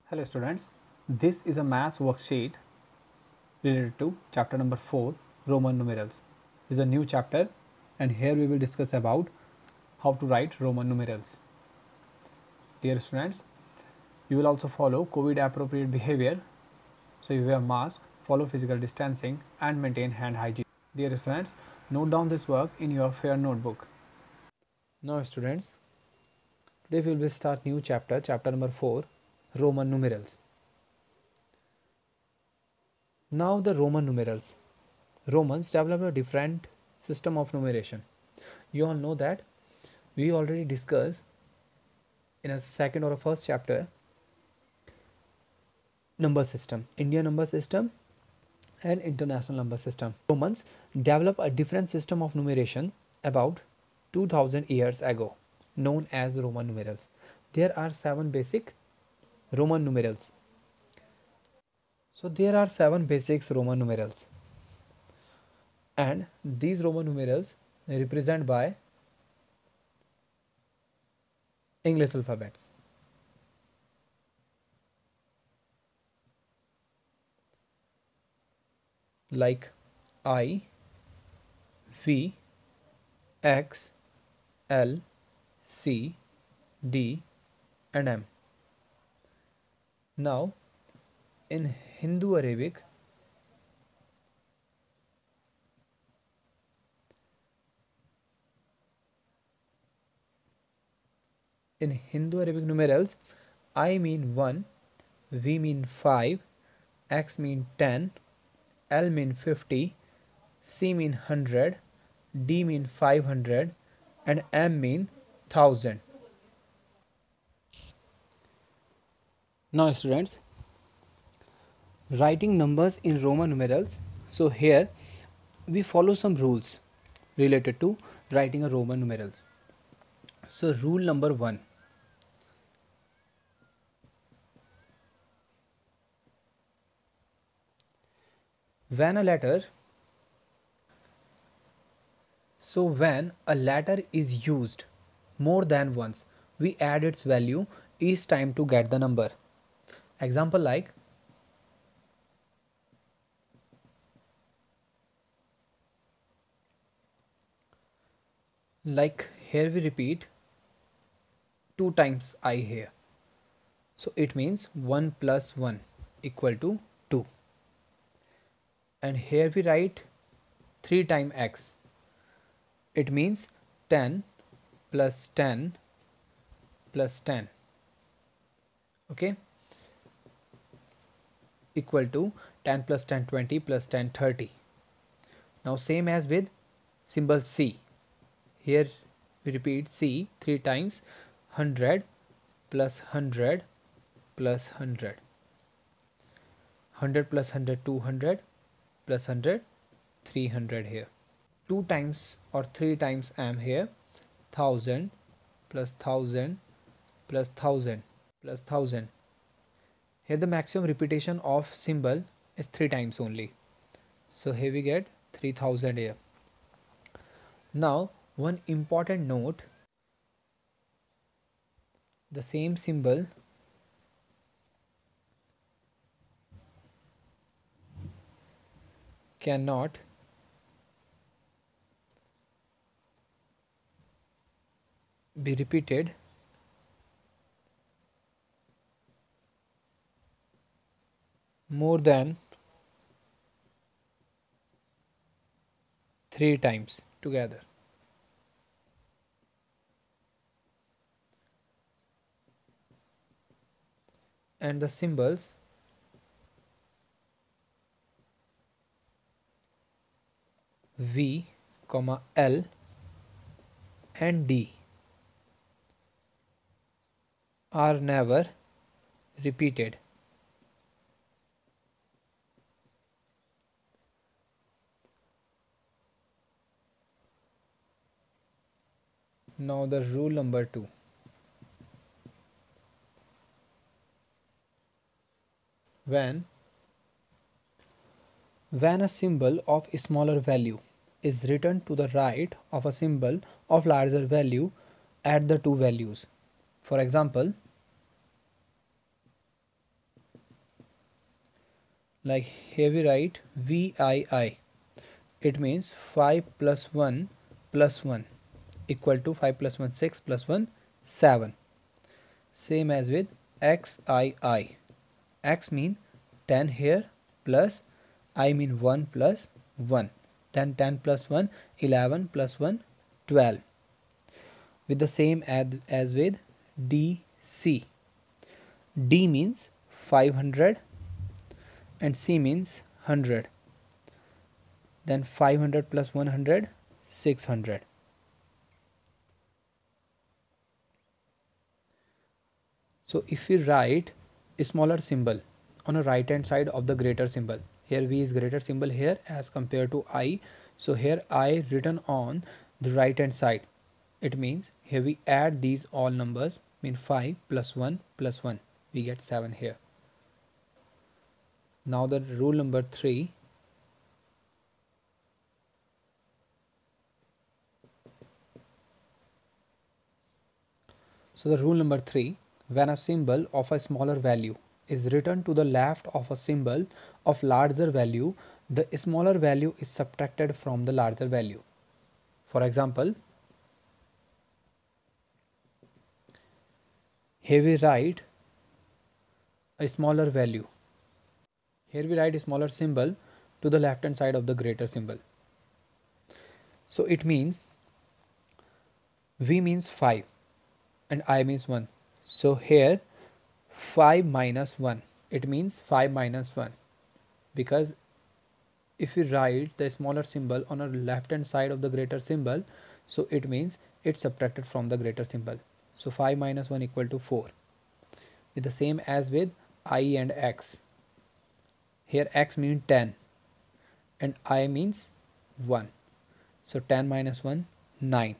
Hello students, this is a maths worksheet related to chapter number 4 Roman numerals. This is a new chapter and here we will discuss about how to write Roman numerals. Dear students, you will also follow COVID appropriate behavior. So you wear mask, follow physical distancing and maintain hand hygiene. Dear students, note down this work in your fair notebook. Now students, today we will start new chapter, chapter number 4 Roman numerals. Now the Roman numerals. Romans developed a different system of numeration. You all know that we already discussed in a second or a first chapter number system, Indian number system and international number system. Romans developed a different system of numeration about 2000 years ago known as Roman numerals. There are 7 basic Roman numerals. So there are 7 basics Roman numerals. And these Roman numerals represent by English alphabets. Like I, V, X, L, C, D and M. Now in Hindu Arabic, numerals, I mean 1, V mean 5, X mean 10, L mean 50, C mean 100, D mean 500 and M mean 1000. Now students, writing numbers in Roman numerals. So here we follow some rules related to writing a Roman numerals. So rule number 1. When a letter is used more than once, we add its value each time to get the number. Example like here we repeat 2 times I here. So it means 1 plus 1 equal to 2. And here we write 3 times x. It means 10 plus 10 plus 10. Okay. Equal to 10 plus 10 20 plus 10 30. Now same as with symbol C. Here we repeat C 3 times 100 plus 100 plus 100. 100 plus 100 200 plus 100 300 here. 2 times or 3 times M here. 1000 plus 1000 plus 1000 plus 1000. Here the maximum repetition of symbol is 3 times only. So here we get 3000 here. Now one important note, the same symbol cannot be repeated more than 3 times together. And the symbols V, L and D are never repeated. Now the rule number 2. When a symbol of smaller value is written to the right of a symbol of larger value, add the two values. For example, Like here we write VII. It means 5 plus 1 plus 1 equal to 5 plus 1 6 plus 1 7. Same as with XII. X mean 10 here plus I mean 1 plus 1. Then 10 plus 1 11 plus 1 12. With the same as with DC. D means 500 and C means 100. Then 500 plus 100 600. So if we write a smaller symbol on a right hand side of the greater symbol, here V is greater symbol here as compared to I, so here I written on the right hand side, it means here we add these all numbers, mean 5 plus 1 plus 1, we get 7 here. Now the rule number 3. So the rule number 3, when a symbol of a smaller value is written to the left of a symbol of larger value, the smaller value is subtracted from the larger value. For example, here we write a smaller value. Here we write a smaller symbol to the left hand side of the greater symbol. So it means V means 5 and I means 1. So here 5 minus 1, it means 5 minus 1, because if we write the smaller symbol on a left hand side of the greater symbol, so it means it's subtracted from the greater symbol. So 5 minus 1 equal to 4. With the same as with I and X. Here X means 10 and I means 1. So 10 minus 1 9.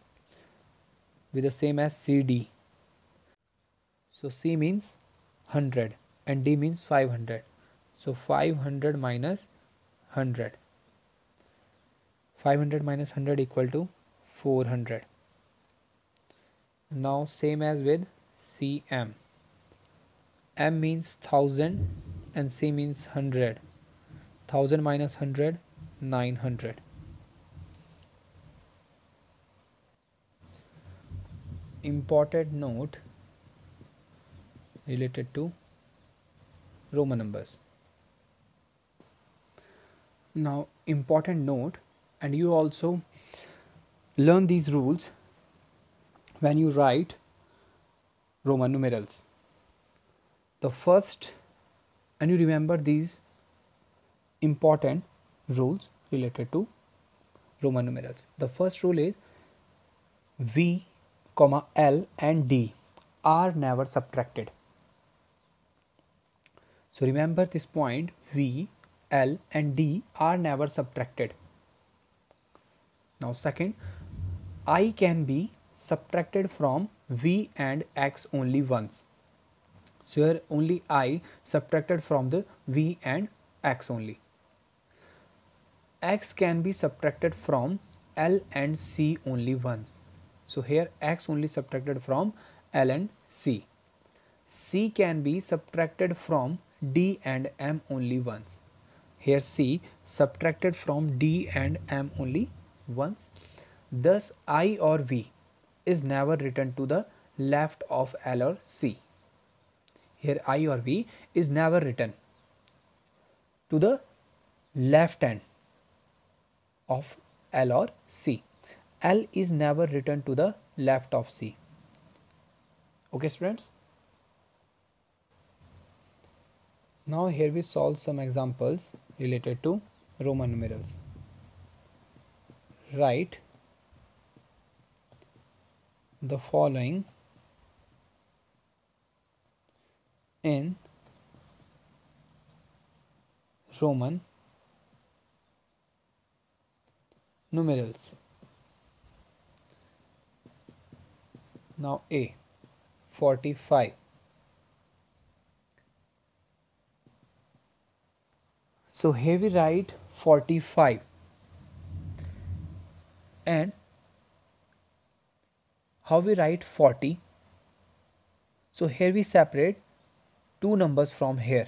With the same as CD. So C means 100 and D means 500. So 500 minus 100. 500 minus 100 equal to 400. Now same as with CM. M means 1000 and C means 100. 1000 minus 100 900. Important note related to Roman numbers. Now important note, and you also learn these rules when you write Roman numerals. The first, and you remember these important rules related to Roman numerals. The first rule is V, L and D are never subtracted. So remember this point, V, L and D are never subtracted. Now second, I can be subtracted from V and X only once. So here only I subtracted from the V and X only. X can be subtracted from L and C only once. So here X only subtracted from L and C. C can be subtracted from D and M only once. Here C subtracted from D and M only once. Thus I or V is never written to the left of L or C. Here I or V is never written to the left hand of L or C. L is never written to the left of C. Okay students? Now here we solve some examples related to Roman numerals. Write the following in Roman numerals. Now A, 45. So here we write 45 and how we write 40. So here we separate two numbers from here,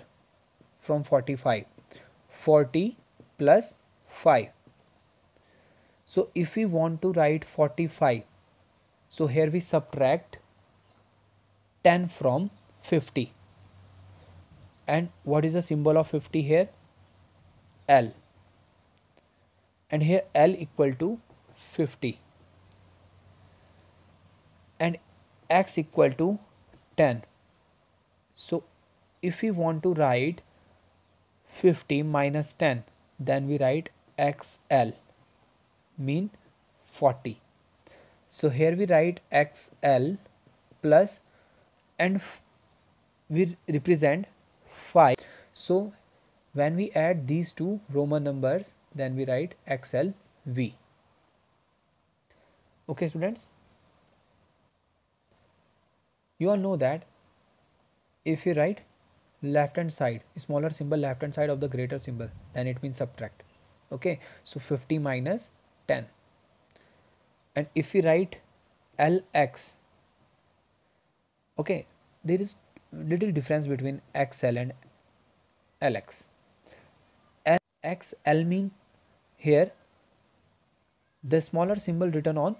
from 45. 40 plus 5. So if we want to write 45, so here we subtract 10 from 50. And what is the symbol of 50 here? L. And here L equal to 50. And x equal to 10. So if we want to write 50 minus 10, then we write XL, mean 40. So here we write XL plus, and we represent 5. So when we add these two Roman numbers, then we write XLV. Okay students, you all know that if you write left hand side, smaller symbol left hand side of the greater symbol, then it means subtract. Okay, so 50 minus 10. And if we write LX, okay, there is little difference between XL and LX. XL mean here the smaller symbol written on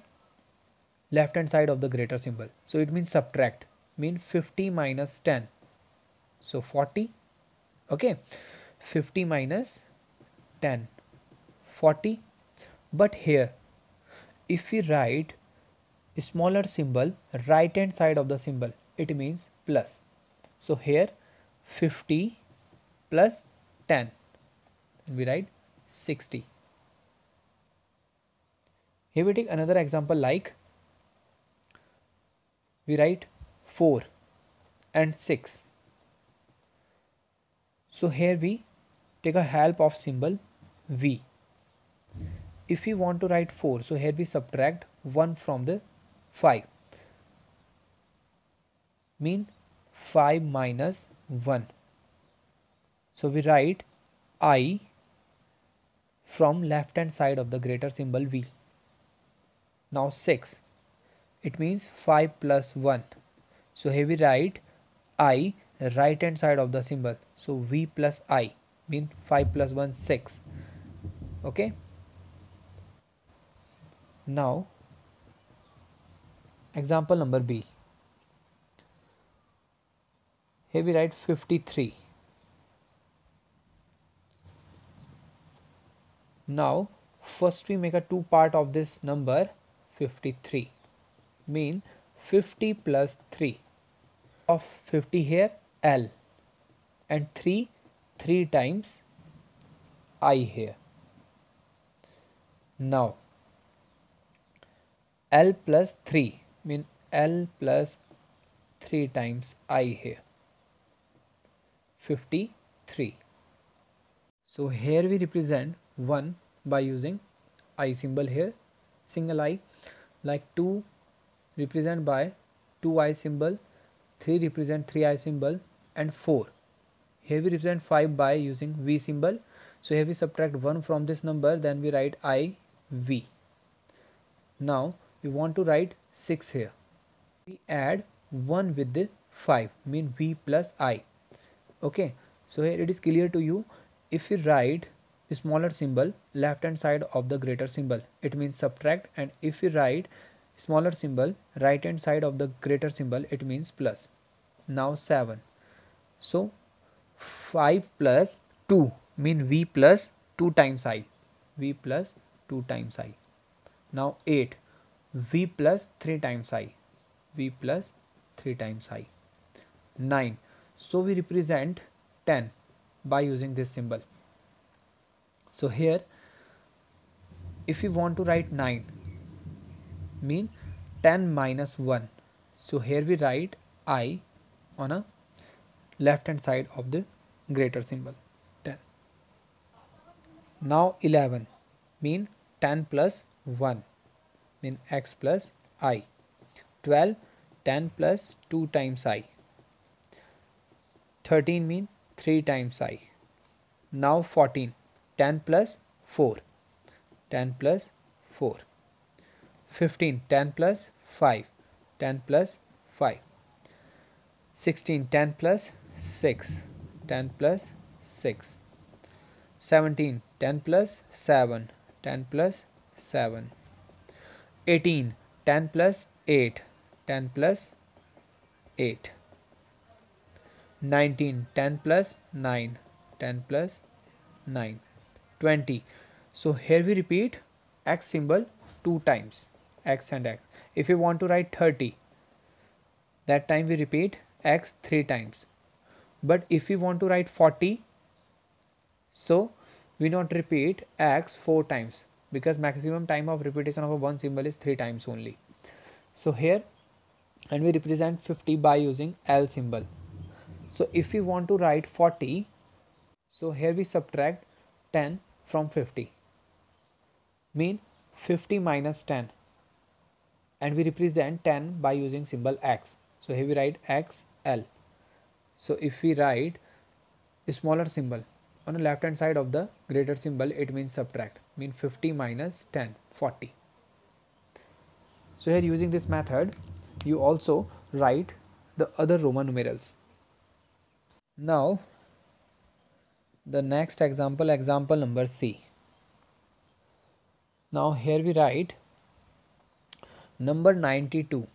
left hand side of the greater symbol, so it means subtract, mean 50 minus 10, so 40. Okay, 50 minus 10, 40. But here if we write a smaller symbol right hand side of the symbol, it means plus. So here 50 plus 10, we write 60. Here we take another example, like we write 4 and 6. So here we take a help of symbol V. If we want to write 4, so here we subtract 1 from the 5, mean 5 minus 1. So we write I from left hand side of the greater symbol V. Now 6, it means 5 plus 1. So here we write I right hand side of the symbol, so V plus I, mean 5 plus 1, 6. Okay, now example number B. Here we write 53. Now first we make a two part of this number 53, mean 50 plus 3. Of 50 here L, and 3 times I here. Now L plus 3, mean L plus 3 times I here, 53. So here we represent 1 by using I symbol here, single I, like 2 represent by 2I symbol, 3 represent 3I symbol, and 4. Here we represent 5 by using V symbol. So here we subtract 1 from this number, then we write IV. Now we want to write 6 here. We add 1 with the 5, mean V plus I. Okay, so here it is clear to you, if we write a smaller symbol left hand side of the greater symbol, it means subtract, and if we write smaller symbol right hand side of the greater symbol, it means plus. Now 7, so 5 plus 2, mean V plus 2 times I, V plus 2 times I. Now 8, V plus 3 times I, V plus 3 times I. 9, so we represent 10 by using this symbol. So here if we want to write 9, mean 10 minus 1, so here we write I on a left hand side of the greater symbol, 10. Now 11, mean 10 plus 1, mean X plus I. 12, 10 plus 2 times I. 13 mean 3 times I. Now 14, 10 plus 4, 10 plus 4. 15, 10 plus 5, 10 plus 5. 16, 10 plus 6, 10 plus 6. 17, 10 plus 7, 10 plus 7. 18, 10 plus 8, 10 plus 8. 19, 10 plus 9, 10 plus 9. 20. So here we repeat x symbol 2 times, x and x. If you want to write 30, that time we repeat x 3 times. But if we want to write 40, so we not repeat x 4 times, because maximum time of repetition of a one symbol is 3 times only. So here, and we represent 50 by using L symbol. So if we want to write 40, so here we subtract 10 from 50, mean 50 minus 10, and we represent 10 by using symbol x. So here we write XL. So if we write a smaller symbol on the left hand side of the greater symbol, it means subtract, mean 50 minus 10, 40. So here using this method, you also write the other Roman numerals. Now the next example, example number C. Now here we write number 92.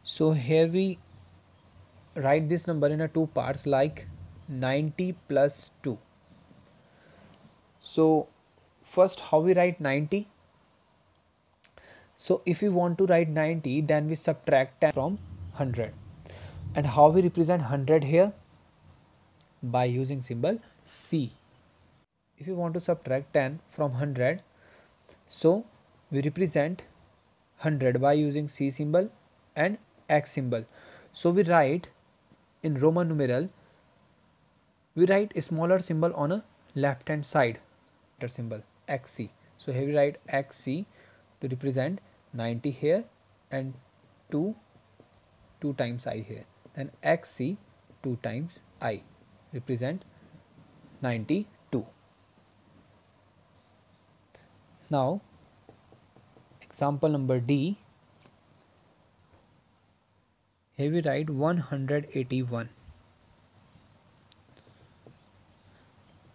So here we write this number in a two parts, like 90 plus 2. So first, how we write 90? So if we want to write 90, then we subtract 10 from 100. And how we represent 100 here? By using symbol C. If you want to subtract 10 from 100, so we represent 100 by using C symbol and X symbol. So we write in Roman numeral, we write a smaller symbol on a left hand side symbol XC. So here we write XC to represent 90 here and 2 times I here. Then XC 2 times I represent 92. Now example number D. Here we write 181.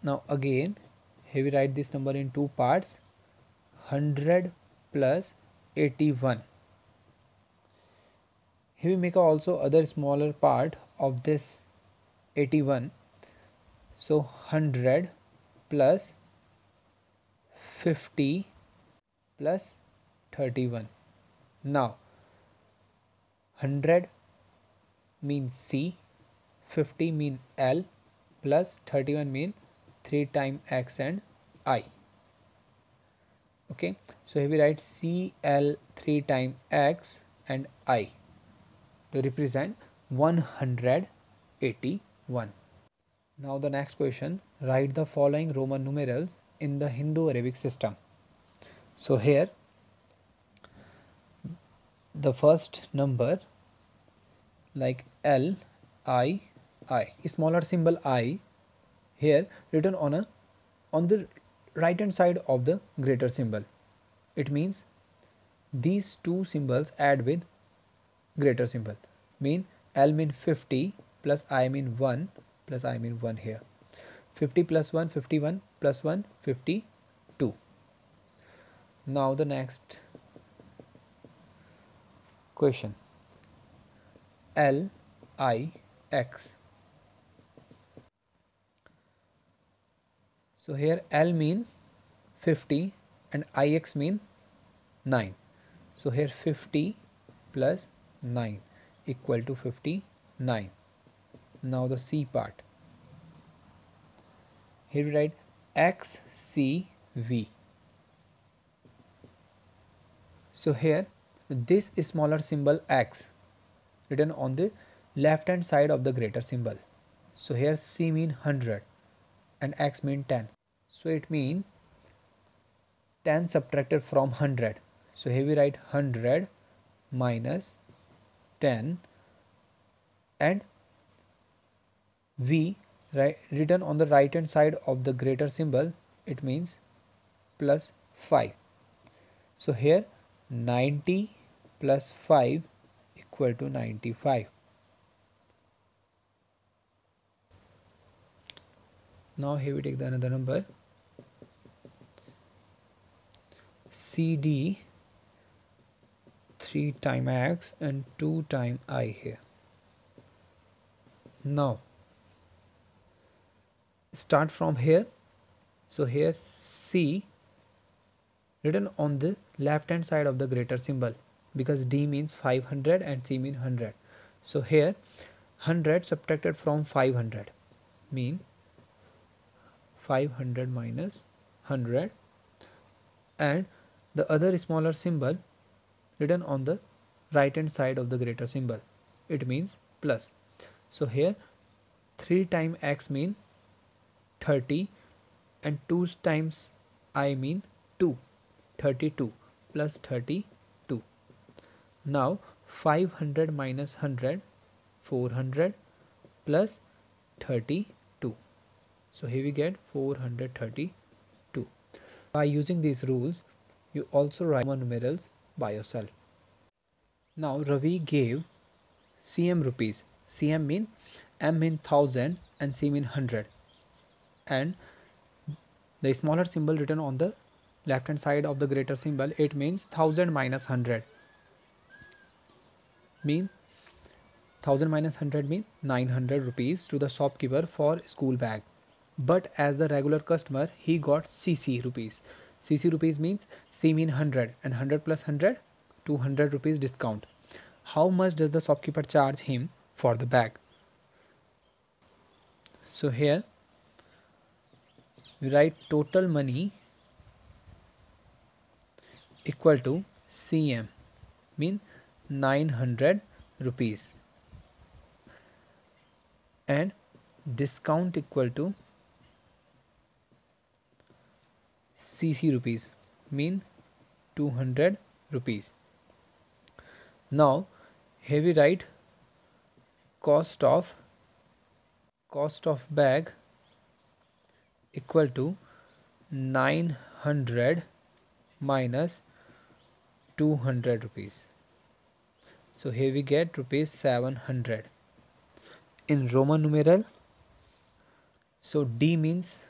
Now again, here we write this number in two parts, 100 plus 81. Here we make also other smaller part of this 81. So 100 plus 50 plus 31. Now 100 means C, 50 mean L, plus 31 mean 3 times X and I. Okay, so here we write CL 3 times X and I to represent 181. Now the next question, write the following Roman numerals in the Hindu-Arabic system. So here the first number, like L, I, smaller symbol I, here written on the right hand side of the greater symbol. It means these two symbols add with greater symbol, mean L mean 50 plus I mean 1 plus I mean 1 here. 50 plus 1, 51 plus 1, 52. Now the next question, L, I, X. So here L mean 50 and IX mean 9. So here 50 plus 9 equal to 59. Now the C part. Here we write XCV. So here this smaller symbol X written on the left hand side of the greater symbol. So here C mean 100 and X mean 10. So it mean 10 subtracted from 100. So here we write 100 minus 10 and V written on the right hand side of the greater symbol, it means plus 5. So here 90 plus 5 equal to 95. Now here we take the another number CD 3 times X and 2 times I here. Now start from here. So here C written on the left hand side of the greater symbol, because D means 500 and C means 100. So here 100 subtracted from 500 mean 500 minus 100, and the other smaller symbol written on the right hand side of the greater symbol, it means plus. So here 3 times X mean 30 and 2 times I mean 2, 32 plus 32. Now 500 minus 100, 400 plus 32. So here we get 432. By using these rules, you also write Roman numerals by yourself. Now Ravi gave CM rupees. CM mean M mean 1000 and C mean 100. And the smaller symbol written on the left hand side of the greater symbol, it means 1000 minus 100. Mean 1000 minus 100 mean 900 rupees to the shopkeeper for school bag. But as the regular customer, he got CC rupees. CC rupees means C mean 100 and 100 plus 100, 200 rupees discount. How much does the shopkeeper charge him for the bag? So here we write total money equal to CM mean 900 rupees and discount equal to CC rupees mean 200 rupees. Now here we write cost of bag equal to 900 minus 200 rupees. So here we get rupees 700 in Roman numeral. So D means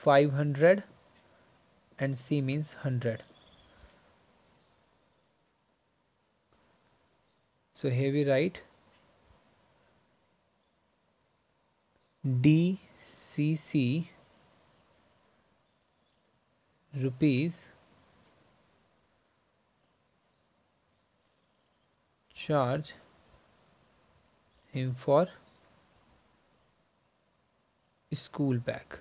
500 and C means 100. So here we write DCC rupees charge him for school bag.